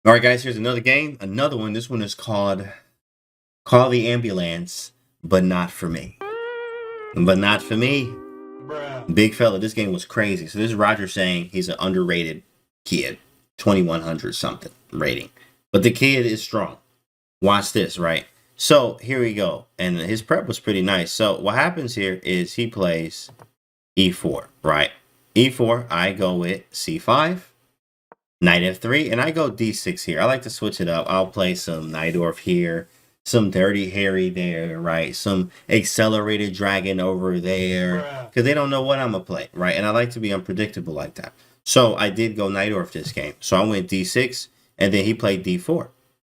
All right, guys, here's another game. Another one. This one is called Call the Ambulance, but not for me. But not for me. Big fella, this game was crazy. So this is Roger saying he's an underrated kid. 2100 something rating. But the kid is strong. Watch this, right? So here we go. And his prep was pretty nice. So what happens here is he plays e4, right? e4, I go with c5. Knight f3, and I go d6 here. I like to switch it up. I'll play some Najdorf here, some Dirty Harry there, right? Some Accelerated Dragon over there, because they don't know what I'm going to play, right? And I like to be unpredictable like that. So I did go Najdorf this game. So I went d6, and then he played d4.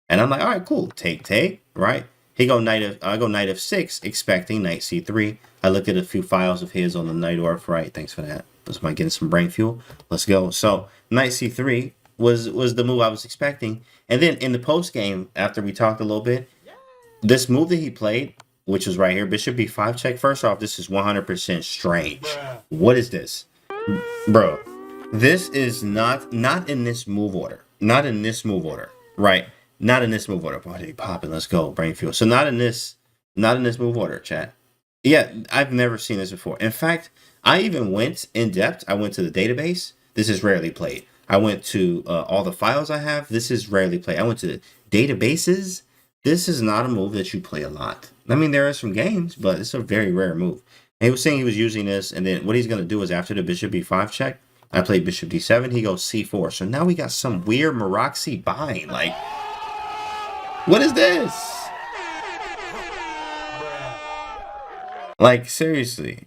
And I'm like, all right, cool. Take, right? I go knight f6, expecting knight c3. I looked at a few files of his on the Najdorf, right? Thanks for that. That's my getting some brain fuel. Let's go. So knight c3 was the move I was expecting. And then in the post game, after we talked a little bit, this move that he played, which was right here, bishop b5 check. First off, this is 100% strange. What is this? Bro, this is not in this move order. Not in this move order, right? Not in this move order. Boy, they popping. Let's go. Brain fuel. So not in this move order, chat. Yeah, I've never seen this before. In fact, I even went in depth. I went to the database. This is rarely played. I went to all the files I have. This is rarely played. I went to the databases. This is not a move that you play a lot. I mean, there are some games, but it's a very rare move. And he was saying he was using this, and then what he's going to do is after the bishop b5 check, I played bishop d7. He goes c4. So now we got some weird Maroxy bind. Like, what is this? Like, seriously.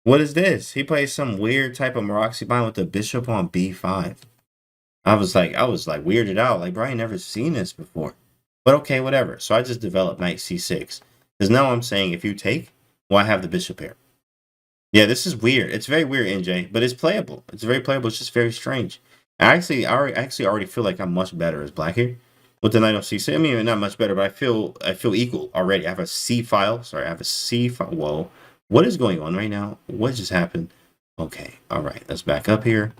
What is this? He plays some weird type of Maroxy bind with the bishop on b5. I was like weirded out. Like, bro, I ain't never seen this before. But okay, whatever. So I just developed knight c6. Because now I'm saying if you take, well, I have the bishop here. Yeah, this is weird. It's very weird, NJ, but it's playable. It's very playable. It's just very strange. I actually already feel like I'm much better as black here with the knight on c6. I mean, not much better, but I feel equal already. I have a c file. Sorry, I have a c file. Whoa. What is going on right now? What just happened? Okay, all right. Let's back up here.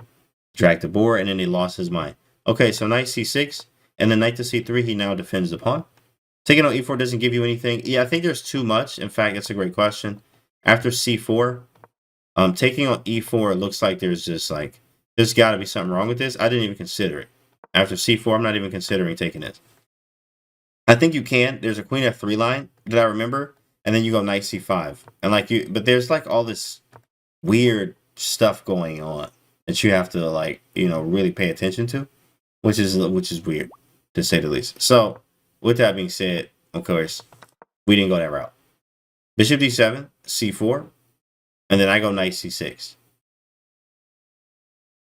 Drag the board, and then he lost his mind. Okay, so knight c6, and then knight to c3, he now defends the pawn. Taking on e4 doesn't give you anything. Yeah, I think there's too much. In fact, that's a great question. After c4, taking on e4, it looks like there's got to be something wrong with this. I didn't even consider it. After c4, I'm not even considering taking this. I think you can. There's a queen f3 line that I remember. And then you go knight c5, and but there's like all this weird stuff going on that you have to really pay attention to, which is weird to say the least. So with that being said, of course, we didn't go that route. Bishop d7, c4, and then I go knight c6.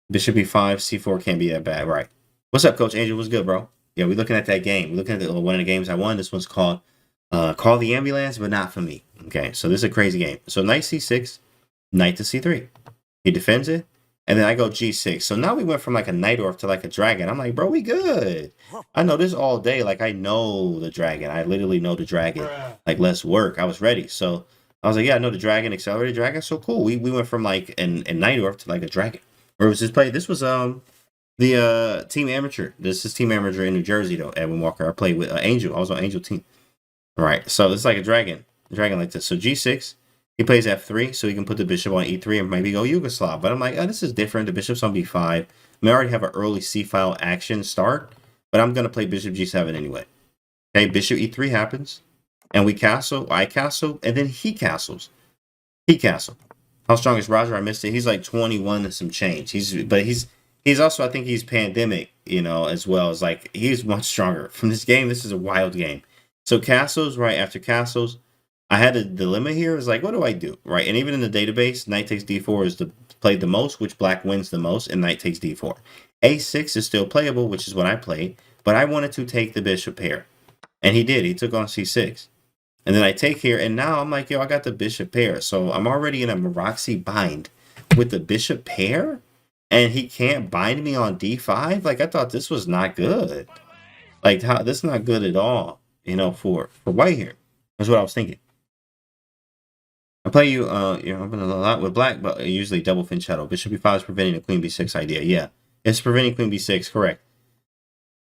Bishop b5, c4 can't be that bad, right? What's up, Coach Angel? What's good, bro? Yeah, we're looking at that game. We're looking at one of the games I won. This one's called Call the Ambulance, but not for me. Okay, so this is a crazy game. So knight c6, knight to c3. He defends it, and then I go g6. So now we went from like a Najdorf to like a dragon. I'm like, bro, we good. I know this all day. Like, I know the dragon. I literally know the dragon. Like, let's work. I was ready. So I was like, yeah, I know the dragon, accelerated dragon. So cool. We went from like a Najdorf to like a dragon. Where was this play? This was the Team Amateur. This is Team Amateur in New Jersey, though. Edwin Walker. I played with Angel. I was on Angel team. Right, so it's like a dragon like this. So g6, he plays f3, so he can put the bishop on e3 and maybe go Yugoslav. But I'm like, oh, this is different. The bishop's on b5. I mean, I already have an early c-file action start, but I'm going to play bishop g7 anyway. Okay, bishop e3 happens, and we castle, I castle, and then he castles. He castled. How strong is Roger? I missed it. He's like 21 and some change. He's also, I think he's pandemic, as well as he's much stronger. From this game, this is a wild game. So castles, right after castles, I had a dilemma here. It's like, what do I do, right? And even in the database, knight takes d4 is played the most, which black wins the most, and knight takes d4. a6 is still playable, which is what I played, but I wanted to take the bishop pair. And he did. He took on c6. And then I take here, and now I'm like, yo, I got the bishop pair. So I'm already in a Maroxy bind with the bishop pair, and he can't bind me on d5? Like, I thought this was not good. Like, this is not good at all. For white here. That's what I was thinking. I play you, I've been a lot with black, but usually double fin shadow. Bishop b5 is preventing the queen b6 idea. Yeah, it's preventing queen b6, correct.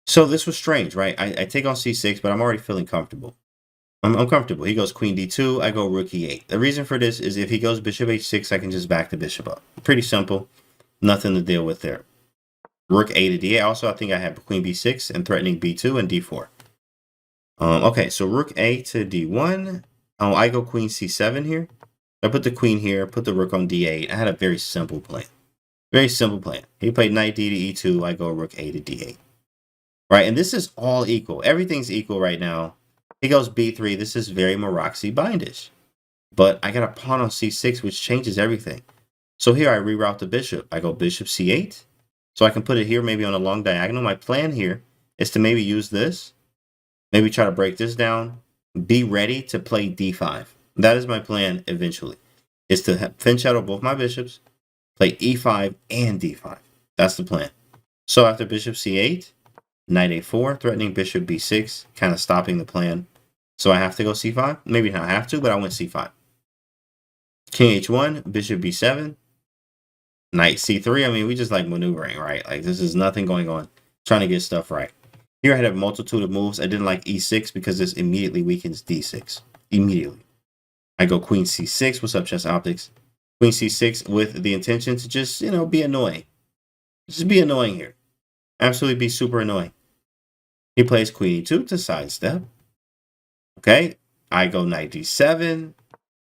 So this was strange, right? I take on c6, but I'm already feeling comfortable. I'm comfortable. He goes queen d2, I go rook e8. The reason for this is if he goes bishop h6, I can just back the bishop up. Pretty simple. Nothing to deal with there. Rook a to d8. Also, I think I have queen b6 and threatening b2 and d4. Okay, so rook a to d1. I go queen c7 here. I put the queen here, put the rook on d8. I had a very simple plan. Very simple plan. He played knight d to e2. I go rook a to d8. Right, and this is all equal. Everything's equal right now. He goes b3. This is very Maroczy bindish. But I got a pawn on c6, which changes everything. So here I reroute the bishop. I go bishop c8. So I can put it here maybe on a long diagonal. My plan here is to maybe use this. Maybe try to break this down. Be ready to play d5. That is my plan eventually. Is to fin shadow both my bishops. Play e5 and d5. That's the plan. So after bishop c8, knight a4, threatening bishop b6, kind of stopping the plan. So I have to go c5. Maybe not have to, but I went c5. King h1, bishop b7, knight c3. I mean, we just like maneuvering, right? Like this is nothing going on. Trying to get stuff right. Here I had a multitude of moves. I didn't like e6 because this immediately weakens d6. Immediately. I go queen c6. What's up, Chess Optics? Queen c6 with the intention to just, be annoying. Just be annoying here. Absolutely be super annoying. He plays queen e2 to sidestep. Okay. I go knight d7.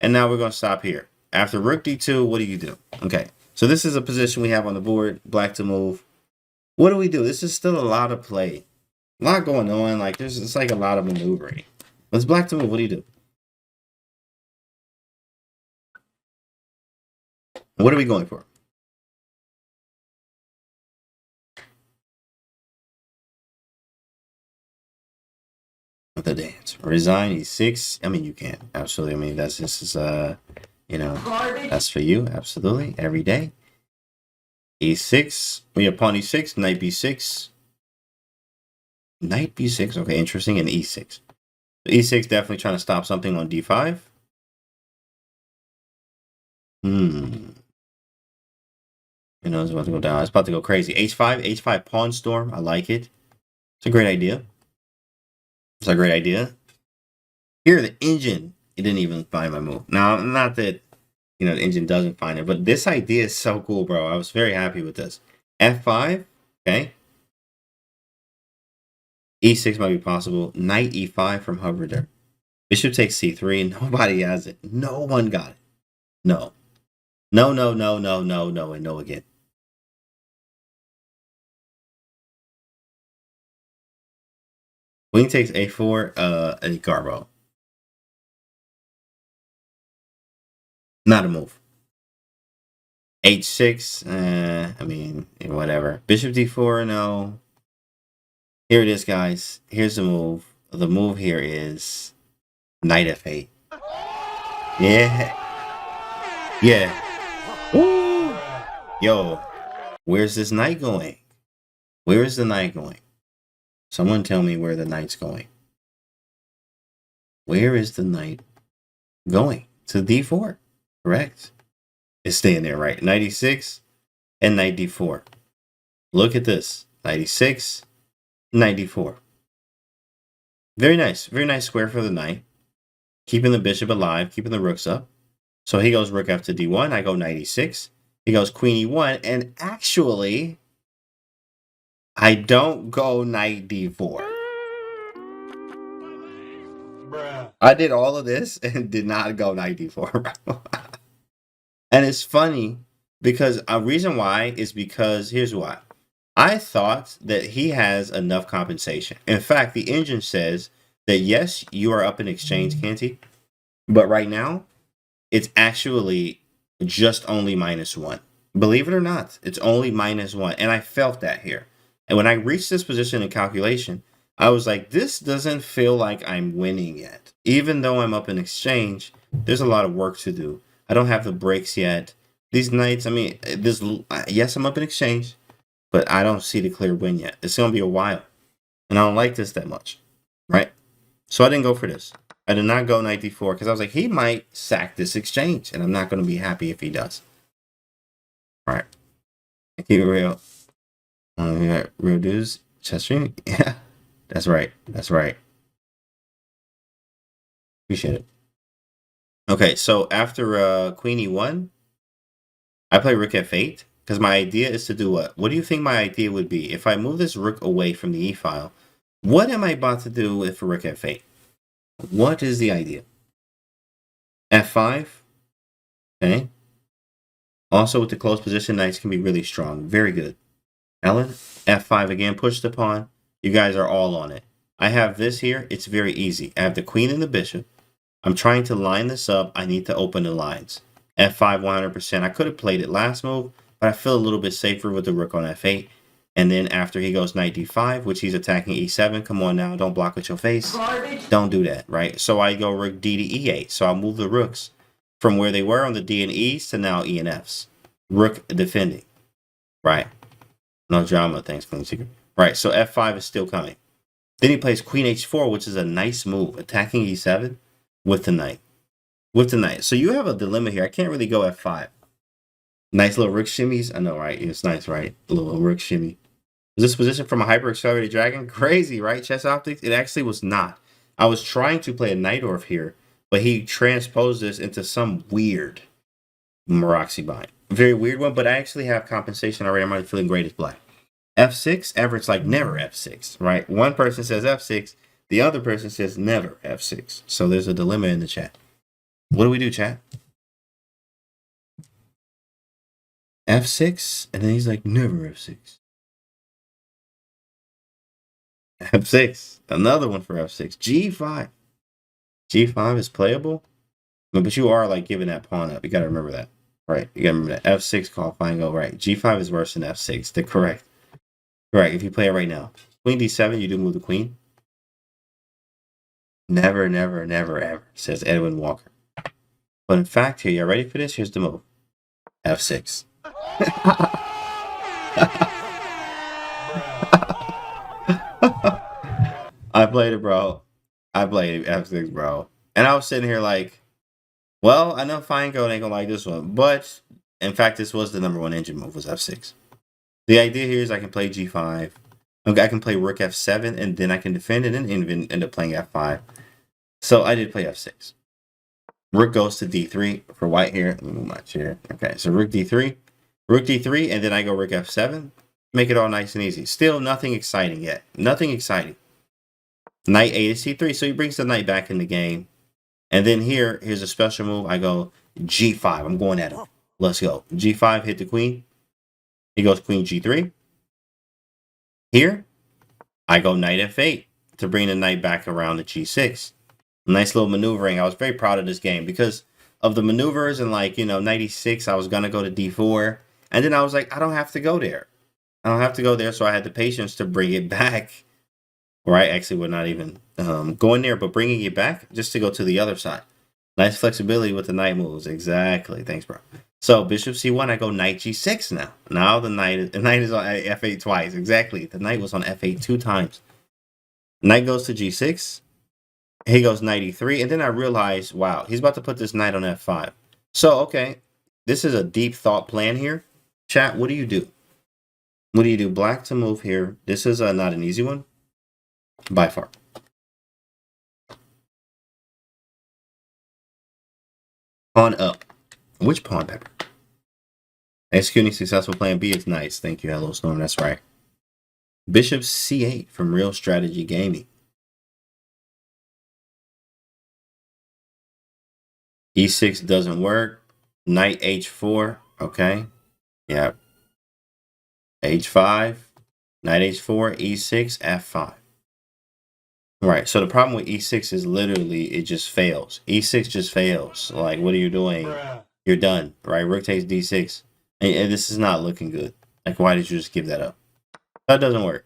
And now we're going to stop here. After rook d2, what do you do? Okay. So this is a position we have on the board. Black to move. What do we do? This is still a lot of play. A lot going on. Like it's like a lot of maneuvering. Let's black to move. What do you do? What are we going for? The dance. Resign e6. I mean, you can. Absolutely. I mean, this is that's for you. Absolutely. Every day. e6. We have pawn e6, knight b6. Knight b6. Okay, interesting. And e6. So e6 definitely trying to stop something on d5. It's about to go down. It's about to go crazy. h5. h5 pawn storm. I like it. It's a great idea. It's a great idea. Here, the engine, it didn't even find my move. Now, not that, the engine doesn't find it, but this idea is so cool, bro. I was very happy with this. f5, okay. e6 might be possible. Knight e5 from hover there. Bishop takes c3. Nobody has it. No one got it. No. No, no, no, no, no, no, and no again. Queen takes a4, a garbo. Not a move. h6, I mean, whatever. Bishop d4, no. Here it is, guys. Here's the move. The move here is knight f8. Yeah. Yeah. Ooh. Yo, where's this knight going? Where is the knight going? Someone tell me where the knight's going. Where is the knight going? To d4. Correct. It's staying there, right? Knight e6 and knight d4. Look at this. Knight e6, knight d4. Very nice. Very nice square for the knight. Keeping the bishop alive, keeping the rooks up. So he goes rook f to d1. I go knight e6. He goes queen e1. And actually, I don't go knight d4. I did all of this and did not go knight d4. And it's funny because a reason why is because here's why. I thought that he has enough compensation. In fact, the engine says that yes, you are up in exchange, Canty, but right now it's actually just only -1. Believe it or not, it's only -1. And I felt that here. And when I reached this position in calculation, I was like, this doesn't feel like I'm winning yet. Even though I'm up in exchange, there's a lot of work to do. I don't have the breaks yet. These knights, I mean, yes, I'm up in exchange, but I don't see the clear win yet. It's going to be a while. And I don't like this that much, right? So I didn't go for this. I did not go knight d4 because I was like, he might sack this exchange, and I'm not going to be happy if he does. All right. Keep it real. We got real dudes. Chess stream? Yeah, that's right. That's right. Appreciate it. Okay, so after Queen E1, I play Rook F8 because my idea is to do what? What do you think my idea would be? If I move this Rook away from the E file, what am I about to do with Rook F8? What is the idea? F5. Okay. Also with the closed position, knights can be really strong. Very good. Ellen, F5 again, push the pawn. You guys are all on it. I have this here. It's very easy. I have the queen and the bishop. I'm trying to line this up. I need to open the lines. F5 100%. I could have played it last move, but I feel a little bit safer with the rook on F8. And then after he goes knight D5, which he's attacking E7. Come on now, don't block with your face. Don't do that, right? So I go rook D to E8. So I'll move the rooks from where they were on the D and E's to now E and F's. Rook defending, right? No drama, thanks, Clean Secret. Right, so F5 is still coming. Then he plays Queen H4, which is a nice move, attacking E7 with the knight. With the knight. So you have a dilemma here. I can't really go F5. Nice little rook shimmies. I know, right? It's nice, right? A little rook shimmy. Is this position from a hyper-accelerated dragon? Crazy, right? Chess Optics? It actually was not. I was trying to play a Najdorf here, but he transposed this into some weird Maroxy bind. Very weird one, but I actually have compensation already. I'm already feeling great as black. F6, Everett's like never F6, right? One person says F6, the other person says never F6. So there's a dilemma in the chat. What do we do, chat? F6, and then he's like never F6. F6, another one for F6. G5. G5 is playable, but you are like giving that pawn up. You got to remember that, right? You got to remember that. F6 call, fine, go right. G5 is worse than F6. They're correct. Correct, if you play it right now. Queen D7, you do move the queen. Never, never, never, ever, says Edwin Walker. But in fact, here, y'all ready for this? Here's the move. F6. I played it, bro. I played F6, bro. And I was sitting here like, well, I know Fine Gold ain't gonna like this one. But, in fact, this was the #1 engine move, was F6. The idea here is I can play G5. I can play Rook F7, and then I can defend it and end up playing F5. So I did play F6. Rook goes to D3 for white here. Let me move my chair. Okay, so Rook D3. Rook D3, and then I go Rook F7. Make it all nice and easy. Still nothing exciting yet. Nothing exciting. Knight A to C3, so he brings the knight back in the game. And then here's a special move. I go G5. I'm going at him. Let's go. G5, hit the queen. He goes Queen G3. Here, I go Knight F8 to bring the knight back around to G6. Nice little maneuvering. I was very proud of this game because of the maneuvers and like, Knight E6, I was going to go to D4. And then I was like, I don't have to go there. I don't have to go there. So I had the patience to bring it back. Right? Actually, we're not even going there, but bringing it back just to go to the other side. Nice flexibility with the knight moves. Exactly. Thanks, bro. So Bishop C1, I go Knight G6 now. Now the knight is on F8 twice. Exactly. The knight was on F8 2 times. Knight goes to G6. He goes Knight E3. And then I realized, wow, he's about to put this knight on F5. So, okay, this is a deep thought plan here. Chat, what do you do? What do you do? Black to move here. This is not an easy one. By far. Pawn up. Which pawn, Pepper? Executing successful plan B is nice. Thank you, Hello Storm. That's right. Bishop C8 from Real Strategy Gaming. E6 doesn't work. Knight H4. Okay. Yeah. H5. Knight H4. E6. F5. Right. So the problem with E6 is literally it just fails. E6 just fails. Like, what are you doing? You're done. Right. Rook takes D6. And this is not looking good. Like, why did you just give that up? That doesn't work.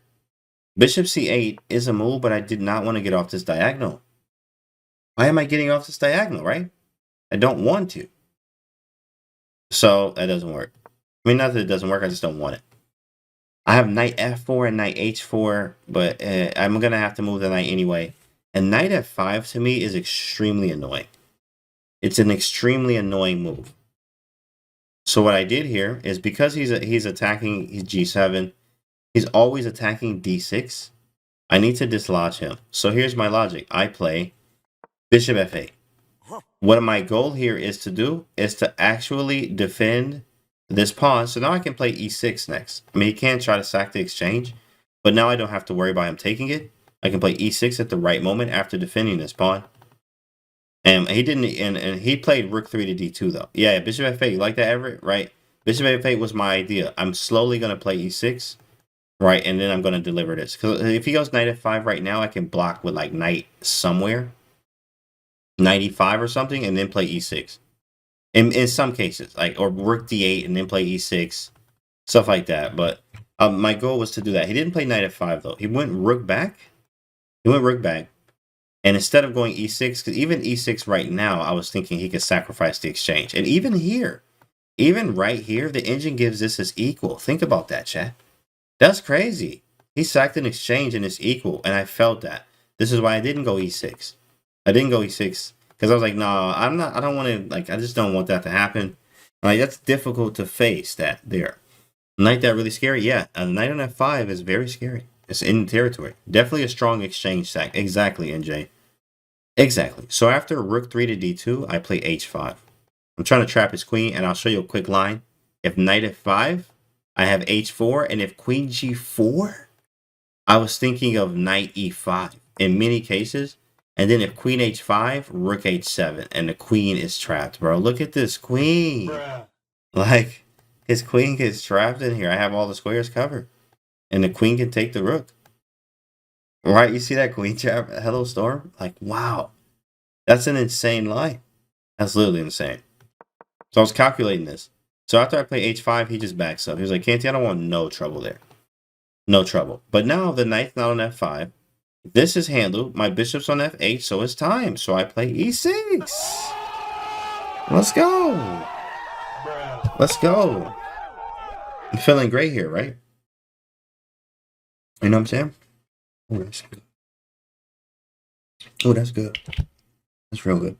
Bishop C8 is a move, but I did not want to get off this diagonal. Why am I getting off this diagonal, right? I don't want to. So that doesn't work. I mean, not that it doesn't work. I just don't want it. I have Knight F4 and Knight H4, but I'm going to have to move the knight anyway. And Knight F5 to me is extremely annoying. It's an extremely annoying move. So what I did here is because he's attacking his G7, He's always attacking d6. I need to dislodge him. So here's my logic. I play bishop f8. What my goal here is to do is to actually defend this pawn. So now I can play e6 next. I mean, he can try to sack the exchange, but now I don't have to worry about him taking it. I can play e6 at the right moment after defending this pawn. And he didn't, and he played rook 3 to d2 though. Yeah, bishop f8. You like that, Everett? Right? Bishop f8 was my idea. I'm slowly going to play e6, right? And then I'm going to deliver this. Because if he goes knight f5 right now, I can block with like knight somewhere. Knight e5 or something, and then play e6. In some cases, like, or rook d8 and then play e6. Stuff like that. But my goal was to do that. He didn't play knight f5 though. He went rook back. And instead of going e6, because even e6 right now, I was thinking he could sacrifice the exchange. And even here, even right here, the engine gives this as equal. Think about that, chat. That's crazy. He sacked an exchange and it's equal. And I felt that. This is why I didn't go e6. I didn't go e6 because I was like, no, I don't want to, like, I just don't want that to happen. Like, that's difficult to face that there. Knight that really scary? Yeah, a knight on f5 is very scary. It's in territory. Definitely a strong exchange sack. Exactly, NJ. Exactly. So after rook 3 to d2, I play h5. I'm trying to trap his queen, and I'll show you a quick line. If knight f5, I have h4, and if queen g4, I was thinking of knight e5 in many cases. And then if queen h5, rook h7, and the queen is trapped, bro. Look at this queen. Bruh. Like, his queen gets trapped in here. I have all the squares covered. And the queen can take the rook. Right? You see that queen trap? Hello, Storm? Like, wow. That's an insane line. That's literally insane. So I was calculating this. So after I play h5, he just backs up. He was like, Canty, I don't want no trouble there. No trouble. But now the knight's not on f5. This is handled. My bishop's on f8, so it's time. So I play e6. Let's go. Let's go. I'm feeling great here, right? You know what I'm saying? Oh, that's good. Oh, that's good. That's real good.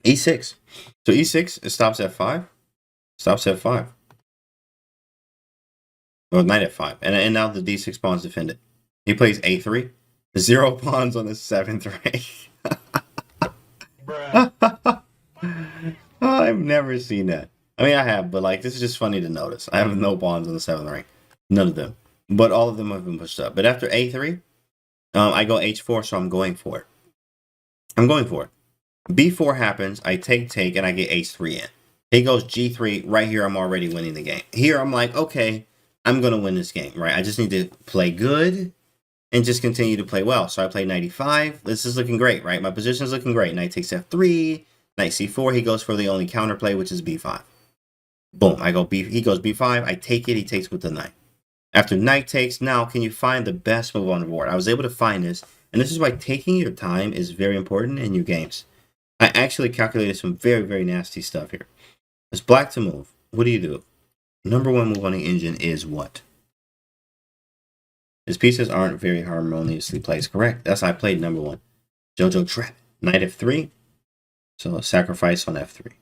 e6. So e6, it stops at 5. Stops at 5. Or knight at 5. And now the d6 pawn's defended. He plays a3. 0 pawns on the 7th rank. I've never seen that. I mean, I have, but like, this is just funny to notice. I have no pawns on the 7th rank. None of them. But all of them have been pushed up. But after a3, I go h4, so I'm going for it. I'm going for it. b4 happens, I take, and I get h3 in. He goes g3, right here, I'm already winning the game. Here, I'm like, okay, I'm going to win this game, right? I just need to play good and just continue to play well. So I play knight e5. This is looking great, right? My position is looking great. Knight takes f3, knight c4. He goes for the only counterplay, which is b5. Boom, I go b. He goes b5. I take it. He takes with the knight. After knight takes, now can you find the best move on the board? I was able to find this, and this is why taking your time is very important in your games. I actually calculated some very, very nasty stuff here. It's black to move. What do you do? Number one move on the engine is what? His pieces aren't very harmoniously placed. Correct. That's how I played number one. Jojo trap. Knight f3. So a sacrifice on f3.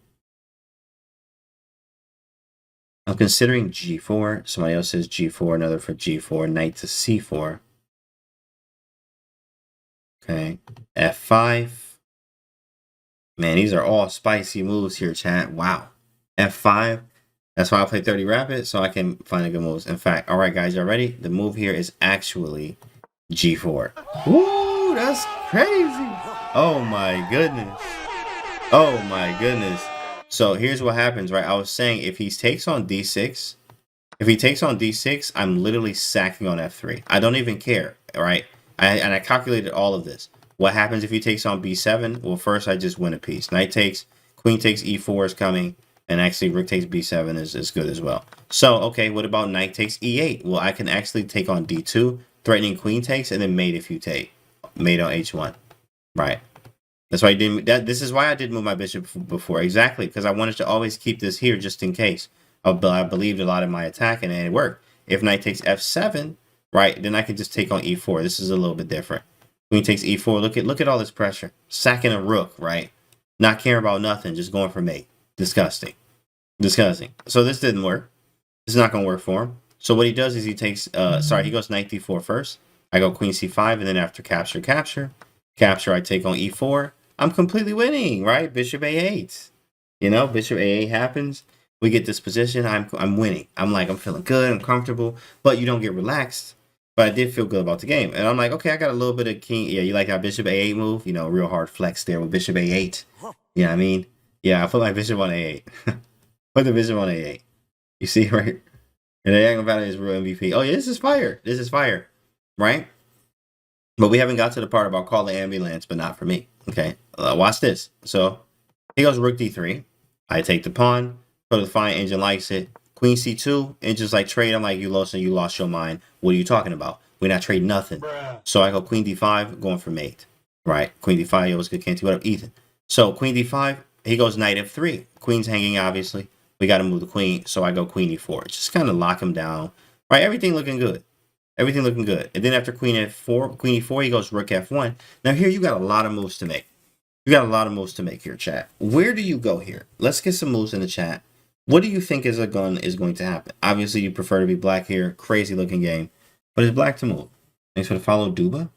I'm considering g4. Somebody else says g4. Another for g4. Knight to c4. Okay. f5. Man, these are all spicy moves here, chat. Wow. f5. That's why I play 30 rapid, so I can find the good moves. In fact, all right, guys, y'all ready? The move here is actually g4. Woo, that's crazy. Oh, my goodness. Oh, my goodness. So here's what happens, right? I was saying if he takes on d6, I'm literally sacking on f3. I don't even care, right? I calculated all of this. What happens if he takes on b7? Well, first, I just win a piece. Knight takes, queen takes e4 is coming. And actually, rook takes b7 is good as well. So, okay, what about knight takes e8? Well, I can actually take on d2, threatening queen takes, and then mate if you take. Mate on h1. Right. That's why I didn't. This is why I did move my bishop before. Exactly, because I wanted to always keep this here just in case. I believed a lot in my attack, and it worked. If knight takes f7, right, then I can just take on e4. This is a little bit different. Queen takes e4. Look at all this pressure. Sacking a rook, right? Not caring about nothing, just going for mate. Disgusting. So this didn't work. This is not going to work for him. So what he does is he takes, he goes knight d4 first. I go queen c5, and then after capture, I take on e4. I'm completely winning, right? Bishop a8. You know, bishop a8 happens. We get this position. I'm winning. I'm feeling good. I'm comfortable. But you don't get relaxed. But I did feel good about the game. And I'm like, okay, I got a little bit of king. Yeah, you like our bishop a8 move? You know, real hard flex there with bishop a8. You know what I mean? Yeah, I put my bishop on a8. Put the bishop on a8. You see, right? And the Diagonal Battle is real MVP. Oh, yeah, this is fire. This is fire. Right? But we haven't got to the part about call the ambulance, but not for me. Okay, watch this. So he goes rook d3. I take the pawn. Go to the fine. Engine likes it. Queen c2. Engine's like, trade. I'm like, you lost your mind. What are you talking about? We're not trading nothing. Bruh. So I go queen d5, going for mate. Right? Queen d5. Yo, what's good, Canty? What up, Ethan? So queen d5. He goes knight f3. Queen's hanging, obviously. We got to move the queen. So I go queen e4. Just kind of lock him down. Right? Everything looking good. Everything looking good. And then after queen e4, he goes rook f1. Now here you got a lot of moves to make. You got a lot of moves to make here, chat. Where do you go here? Let's get some moves in the chat. What do you think is going to happen? Obviously, you prefer to be black here. Crazy looking game. But it's black to move. Thanks for the follow, Duba.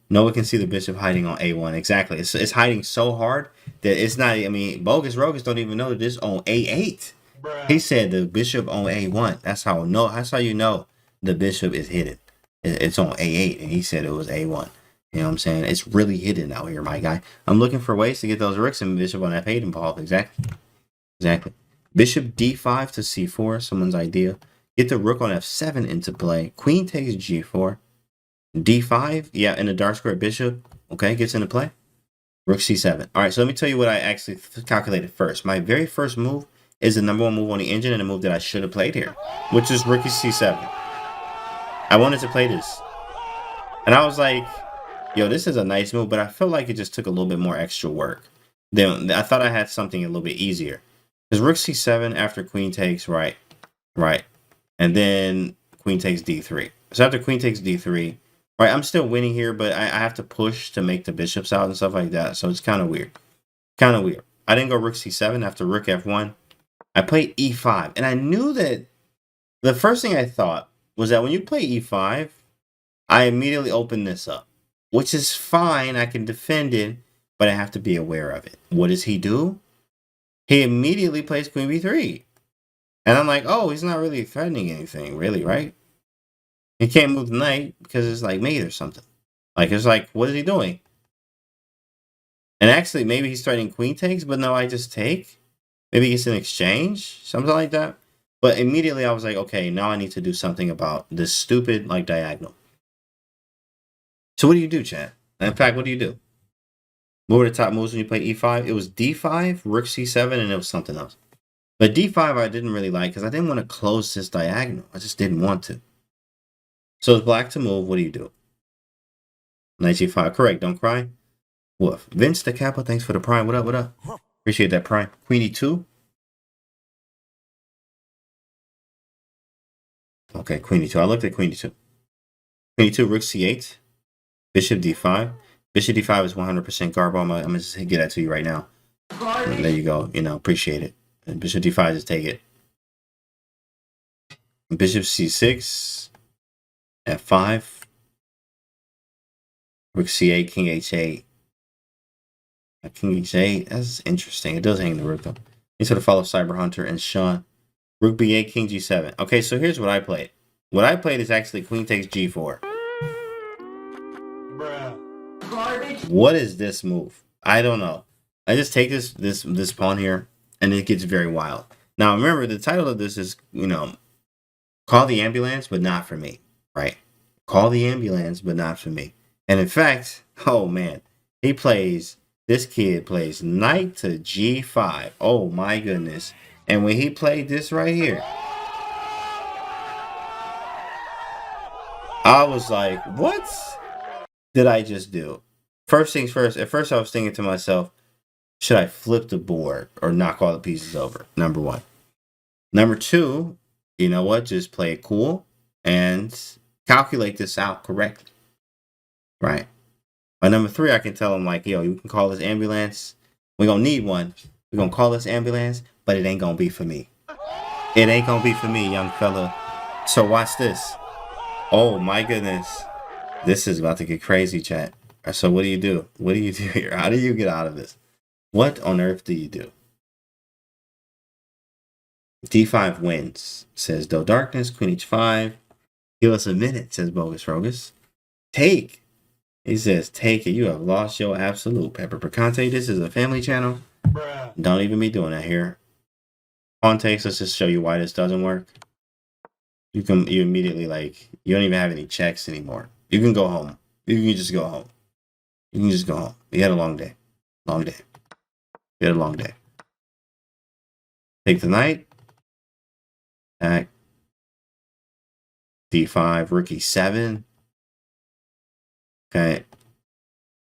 No one can see the bishop hiding on a1. Exactly. It's hiding so hard that it's not, I mean, Bogus Rogus don't even know that this on a8. Bruh. He said the bishop on a1. That's how you know the bishop is hidden. It's on a8, and he said it was a1. You know what I'm saying? It's really hidden out here, my guy. I'm looking for ways to get those rooks and bishop on f8 involved. Exactly. Bishop d5 to c4, someone's idea. Get the rook on f7 into play. Queen takes g4. d5, yeah, and the dark square bishop, okay, gets into play. Rook c7. All right, so let me tell you what I actually calculated first. My very first move is the #1 move on the engine and the move that I should have played here, which is rook c7. I wanted to play this. And I was like, yo, this is a nice move, but I felt like it just took a little bit more extra work. Then I thought I had something a little bit easier. Because rook c7 after queen takes, right. And then queen takes d3. So after queen takes d3, right, I'm still winning here, but I have to push to make the bishops out and stuff like that. So it's kind of weird. I didn't go rook c7 after rook f1. I played e5. And I knew that the first thing I thought was that when you play e5, I immediately open this up, which is fine. I can defend it, but I have to be aware of it. What does he do? He immediately plays queen b3. And I'm like, oh, he's not really threatening anything, really, right? He can't move the knight because it's like mate or something. Like, it's like, what is he doing? And actually, maybe he's threatening queen takes, but no, I just take. Maybe it's an exchange, something like that. But immediately I was like, okay, now I need to do something about this stupid, like, diagonal. So what do you do, chat? In fact, what do you do? What were the top moves when you play e5? It was d5, rook c7, and it was something else. But d5 I didn't really like because I didn't want to close this diagonal. I just didn't want to. So it's black to move. What do you do? Knight g5. Correct. Don't cry. Woof. Vince the Kappa, thanks for the prime. What up? Appreciate that prime. Queen e2. Okay, queen e2. I looked at queen e2. Queen e2, rook c8. Bishop d5. Bishop d5 is 100% garbo. I'm going to just get that to you right now. And there you go. You know, appreciate it. And bishop d5, just take it. Bishop c6. f5. Rook c8, king h8. King h8. That's interesting. It does hang the rook, though. You sort of follow Cyber Hunter and Sean. Rook b8, king g7. Okay, so here's what I played. What I played is actually queen takes g4. What is this move? I don't know. I just take this pawn here, and it gets very wild. Now, remember, the title of this is, you know, call the ambulance, but not for me, right? Call the ambulance, but not for me. And in fact, oh, man, this kid plays knight to g5. Oh, my goodness. And when he played this right here, I was like, what did I just do? First things first, at first I was thinking to myself, should I flip the board or knock all the pieces over? Number one. Number two, you know what? Just play it cool and calculate this out correctly. Right? By number three, I can tell him, like, yo, you can call this ambulance. We're going to need one. We're going to call this ambulance, but it ain't going to be for me. It ain't going to be for me, young fella. So watch this. Oh my goodness. This is about to get crazy, chat. So what do you do? What do you do here? How do you get out of this? What on earth do you do? D5 wins, says Do Darkness. Queen H5. Give us a minute, says Bogus Rogus. Take. He says, take it. You have lost your absolute. Pepper Picante. This is a family channel. Bruh. Don't even be doing that here. Pawn takes. Let's just show you why this doesn't work. You immediately, like, you don't even have any checks anymore. You can go home. You can just go home. You can just go home. You had a long day. Long day. You had a long day. Take the knight. Back. D5. Rook E7. Okay.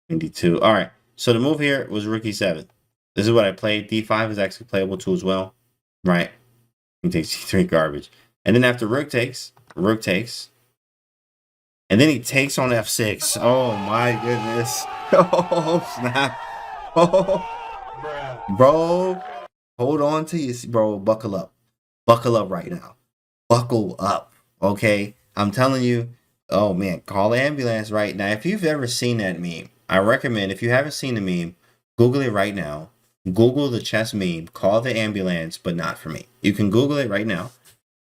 D2. All right. So the move here was Rook E7. This is what I played. D5 is actually playable too as well. Right. He takes D3 garbage. And then after Rook takes. And then he takes on F6. Oh my goodness. Oh snap. Oh. Bro. Hold on to you. Bro, buckle up. Buckle up right now. Buckle up. Okay. I'm telling you. Oh man, call the ambulance right now. If you've ever seen that meme, I recommend, if you haven't seen the meme, Google it right now. Google the chess meme, call the ambulance, but not for me. You can Google it right now.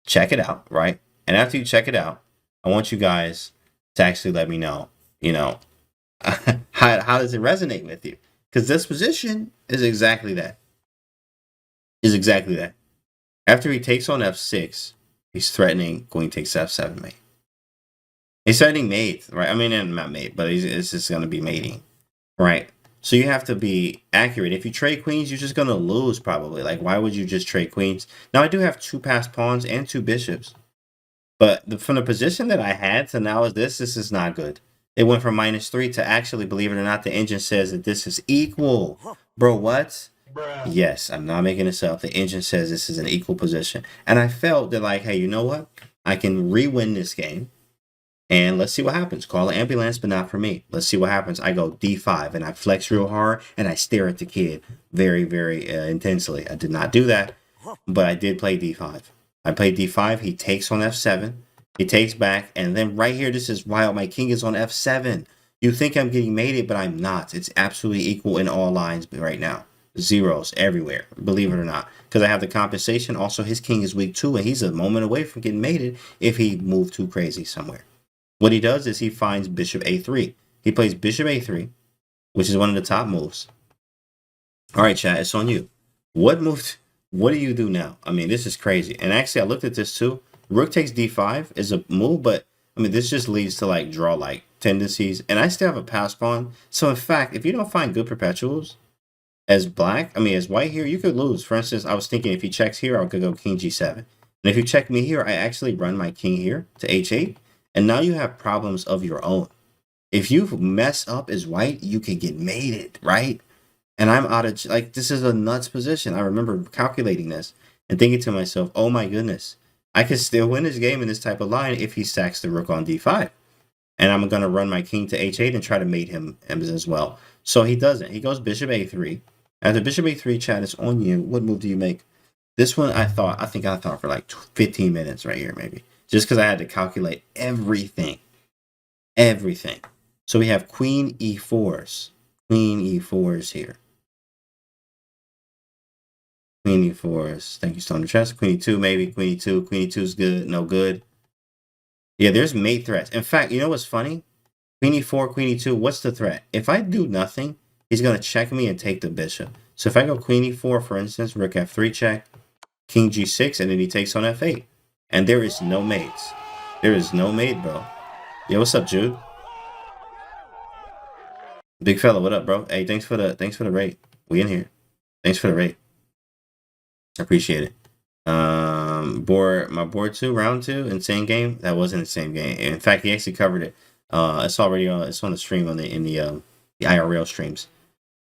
Check it out, right? And after you check it out, I want you guys to actually let me know, you know, how does it resonate with you? Because this position is exactly that. After he takes on F6, he's threatening queen takes F7 mate. He's threatening mate, right? I mean, not mate, but it's just going to be mating, right? So you have to be accurate. If you trade queens, you're just going to lose probably. Like, why would you just trade queens? Now, I do have 2 passed pawns and 2 bishops. But from the position that I had to now this is not good. It went from -3 to actually, believe it or not, the engine says that this is equal. Bro, what? Bruh. Yes, I'm not making this up. The engine says this is an equal position. And I felt that, like, hey, you know what? I can re-win this game. And let's see what happens. Call an ambulance, but not for me. Let's see what happens. I go D5, and I flex real hard, and I stare at the kid very, very intensely. I did not do that, but I did play D5. I played D5. He takes on F7. He takes back, and then right here, this is wild. My king is on F7. You think I'm getting mated, but I'm not. It's absolutely equal in all lines right now. Zeros everywhere, believe it or not. Because I have the compensation. Also, his king is weak too, and he's a moment away from getting mated if he moved too crazy somewhere. What he does is he finds bishop a3. He plays bishop a3, which is one of the top moves. All right, chat, it's on you. What do you do now? I mean, this is crazy. And actually, I looked at this too. Rook takes d5 is a move, but I mean, this just leads to like draw-like tendencies. And I still have a pass pawn. So in fact, if you don't find good perpetuals as white here, you could lose. For instance, I was thinking if he checks here, I could go king g7. And if you check me here, I actually run my king here to h8. And now you have problems of your own. If you mess up as white, you can get mated, right? And I'm out of, like, this is a nuts position. I remember calculating this and thinking to myself, oh my goodness, I can still win this game in this type of line if he stacks the rook on d5. And I'm going to run my king to h8 and try to mate him as well. So he doesn't. He goes bishop a3. After bishop a3, chat, is on you. What move do you make? This one, I think I thought for like 15 minutes right here, maybe. Just because I had to calculate everything. Everything. So we have queen e4s. Queen e4s here. Queen e4s. Thank you, Stone Chess. Queen e2, maybe. Queen e2. Queen e2 is good. No good. Yeah, there's mate threats. In fact, you know what's funny? Queen e4, queen e2. What's the threat? If I do nothing, he's going to check me and take the bishop. So if I go queen e4, for instance, rook f3 check, king g6, and then he takes on f8. And there is no mates. There is no mate, bro. Yo, what's up, Jude? Big fella, what up, bro? Hey, thanks for the rate. We in here. Thanks for the rate. I appreciate it. My board 2, round 2, insane game. That wasn't the same game. In fact, he actually covered it. It's already on. It's on the stream on the IRL streams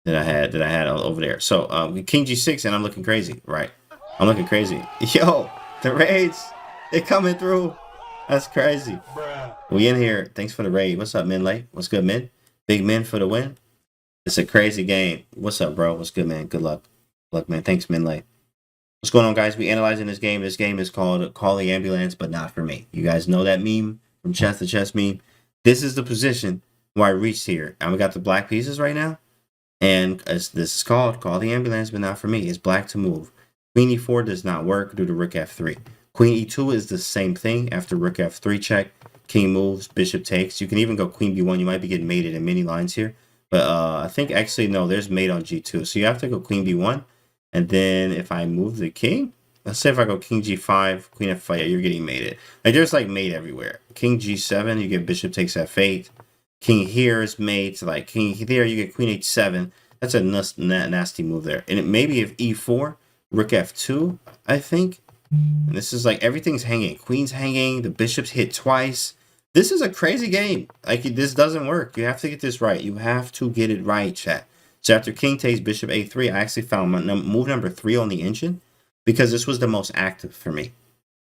that I had over there. So king g6, and I'm looking crazy, right? I'm looking crazy. Yo, the raids. They're coming through. That's crazy. Bruh. We in here. Thanks for the raid. What's up, Minlay? What's good, Min? Big Min for the win. It's a crazy game. What's up, bro? What's good, man? Good luck. Good luck, man. Thanks, Minlay. What's going on, guys? We analyzing this game. This game is called Call the Ambulance, but not for me. You guys know that meme from Chess to Chess meme. This is the position where I reached here. And we got the black pieces right now. And as this is called Call the Ambulance, but not for me. It's black to move. Queen e4 does not work due to rook f3. Queen e2 is the same thing after rook f3 check. King moves, bishop takes. You can even go queen b1. You might be getting mated in many lines here. But I think actually, no, there's mate on g2. So you have to go queen b1. And then if I move the king, let's say if I go king g5, queen f5, yeah, you're getting mated. Like there's like mate everywhere. King g7, you get bishop takes f8. King here is mate. Like king there, you get queen h7. That's a nasty move there. And it maybe if e4, rook f2, I think. And this is like everything's hanging. Queen's hanging. The bishop's hit twice. This is a crazy game. Like this doesn't work. You have to get this right. You have to get it right, chat. So after king takes bishop a3, I actually found my move number 3 on the engine because this was the most active for me.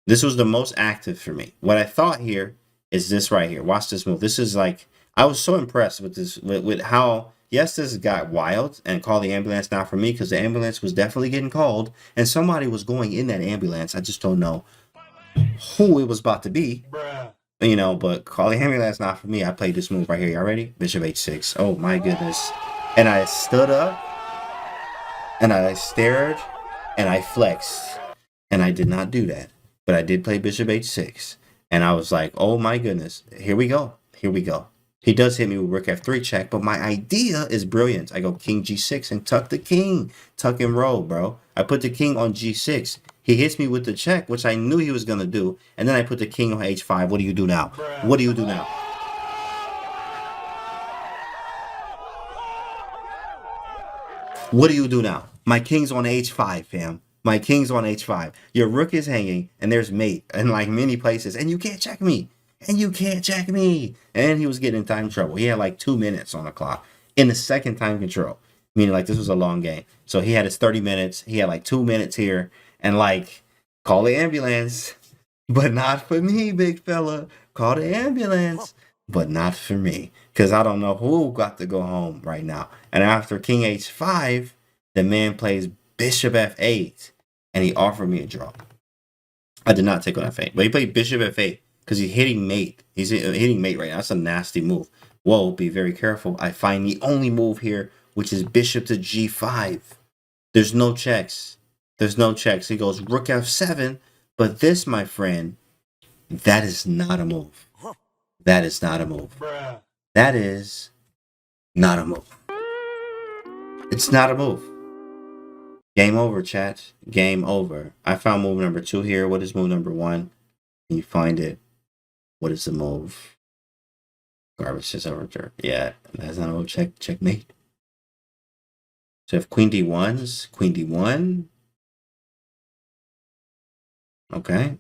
This was the most active for me. What I thought here is this right here. Watch this move. This is like, I was so impressed with this, with how, yes, this got wild and call the ambulance not for me because the ambulance was definitely getting called and somebody was going in that ambulance. I just don't know who it was about to be. You know, but call the ambulance not for me. I played this move right here. Y'all ready? Bishop h6. Oh my goodness. And I stood up, and I stared, and I flexed. And I did not do that. But I did play bishop h6. And I was like, oh my goodness, here we go. Here we go. He does hit me with rook f3 check, but my idea is brilliant. I go king g6 and tuck the king. Tuck and roll, bro. I put the king on g6. He hits me with the check, which I knew he was going to do. And then I put the king on h5. What do you do now? What do you do now? What do you do now? My king's on h5, fam. My king's on h5. Your rook is hanging, and there's mate in like many places, and you can't check me. And you can't check me. And he was getting in time trouble. He had like 2 minutes on the clock in the second time control, meaning like this was a long game. So he had his 30 minutes. He had like 2 minutes here, and like call the ambulance, but not for me, big fella. Call the ambulance, but not for me. Because I don't know who got to go home right now. And after king h5, the man plays bishop f8. And he offered me a draw. I did not take on f8. But he played bishop f8 because he's hitting mate. He's hitting mate right now. That's a nasty move. Whoa, be very careful. I find the only move here, which is bishop to g5. There's no checks. There's no checks. He goes rook f7. But this, my friend, that is not a move. That is not a move. That is not a move. It's not a move. Game over, chat. Game over. I found move number 2 here. What is move number 1? Can you find it? What is the move? Garbage is over. Yeah, that's not a move. Checkmate. So if queen d1's, queen d1. Okay.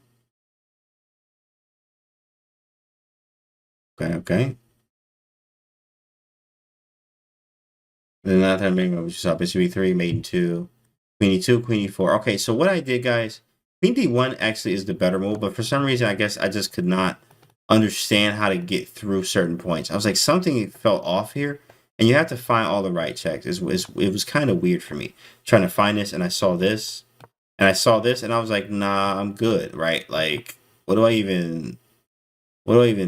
Okay. Then that time we saw bishop e3, mate e2, queen e2, queen e4. Okay, so what I did, guys, queen d1 actually is the better move, but for some reason, I guess I just could not understand how to get through certain points. I was like, something felt off here, and you have to find all the right checks. It was kind of weird for me trying to find this, and I saw this, and I saw this, and I was like, nah, I'm good, right? Like, what do I even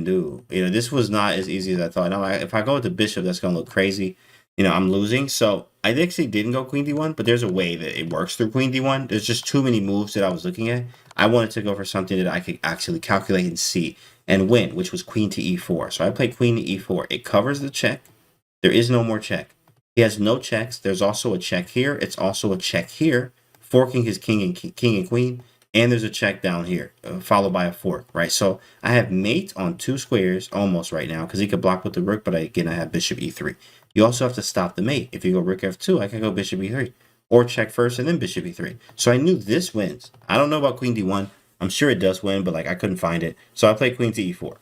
do? You know, this was not as easy as I thought. Now, if I go with the bishop, that's going to look crazy. You know, I'm losing. So I actually didn't go queen d1, but there's a way that it works through queen d1. There's just too many moves that I was looking at. I wanted to go for something that I could actually calculate and see and win, which was queen to e4. So I played queen to e4. It covers the check. There is no more check. He has no checks. There's also a check here. It's also a check here, forking his king and queen. And there's a check down here, followed by a fork, right? So I have mate on 2 squares almost right now because he could block with the rook, but again, I have bishop e3. You also have to stop the mate. If you go rook f2, I can go bishop e3. Or check first and then bishop e3. So I knew this wins. I don't know about queen d1. I'm sure it does win, but like I couldn't find it. So I played queen to e4.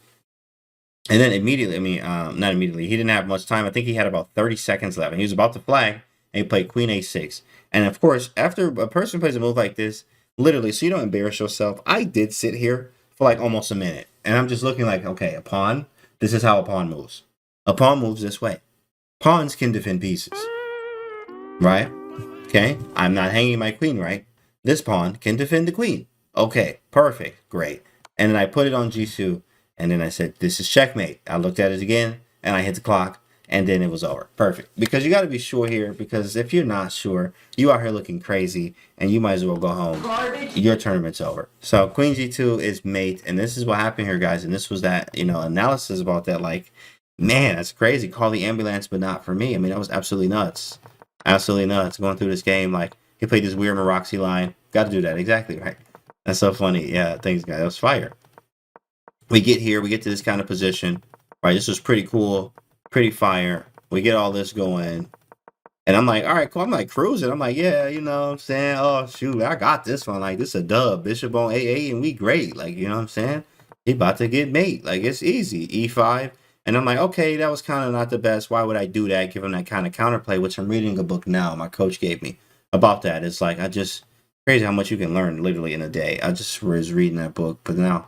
And then immediately, not immediately, he didn't have much time. I think he had about 30 seconds left. And he was about to flag, and he played queen a6. And of course, after a person plays a move like this, literally, so you don't embarrass yourself, I did sit here for like almost a minute. And I'm just looking like, okay, a pawn, this is how a pawn moves. A pawn moves this way. Pawns can defend pieces, right? Okay, I'm not hanging my queen, right? this pawn can defend the queen. Okay, perfect, great. And then I put it on g2, and then I said, this is checkmate. I looked at it again, and I hit the clock, and then it was over. Perfect. Because you got to be sure here, because if you're not sure, you out here looking crazy, and you might as well go home. Your tournament's over. So queen g2 is mate, and this is what happened here, guys. And this was that, you know, analysis about that, like, man, that's crazy. Call the ambulance, but not for me. I mean, that was absolutely nuts. Absolutely nuts. Going through this game, like, he played this weird Maroxy line. Got to do that. Exactly, right? That's so funny. Yeah, thanks, guys. That was fire. We get here. We get to this kind of position. Right, this was pretty cool. Pretty fire. We get all this going. And I'm like, all right, cool. I'm like cruising. I'm like, yeah, you know what I'm saying? Oh, shoot, I got this one. Like, this is a dub. Bishop on A8, and we great. Like, you know what I'm saying? He about to get mate. Like, it's easy. E5. And I'm like, okay, that was kind of not the best. Why would I do that? Give him that kind of counterplay, which I'm reading a book now. My coach gave me about that. It's like, crazy how much you can learn literally in a day. I just was reading that book, but now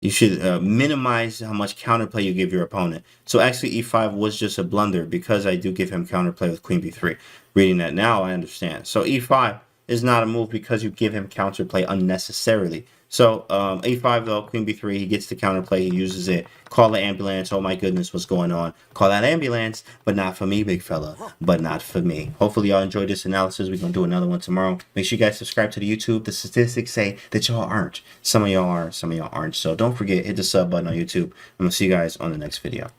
you should minimize how much counterplay you give your opponent. So actually e5 was just a blunder because I do give him counterplay with queen b3. Reading that now, I understand. So e5 is not a move because you give him counterplay unnecessarily. So a5 though, queen b3, he gets the counterplay, he uses it. Call the ambulance. Oh my goodness, what's going on? Call that ambulance, but not for me, big fella. But not for me. Hopefully y'all enjoyed this analysis. We're gonna do another one tomorrow. Make sure you guys subscribe to the YouTube. The statistics say that y'all aren't. Some of y'all are, some of y'all aren't. So don't forget, hit the sub button on YouTube. I'm gonna see you guys on the next video.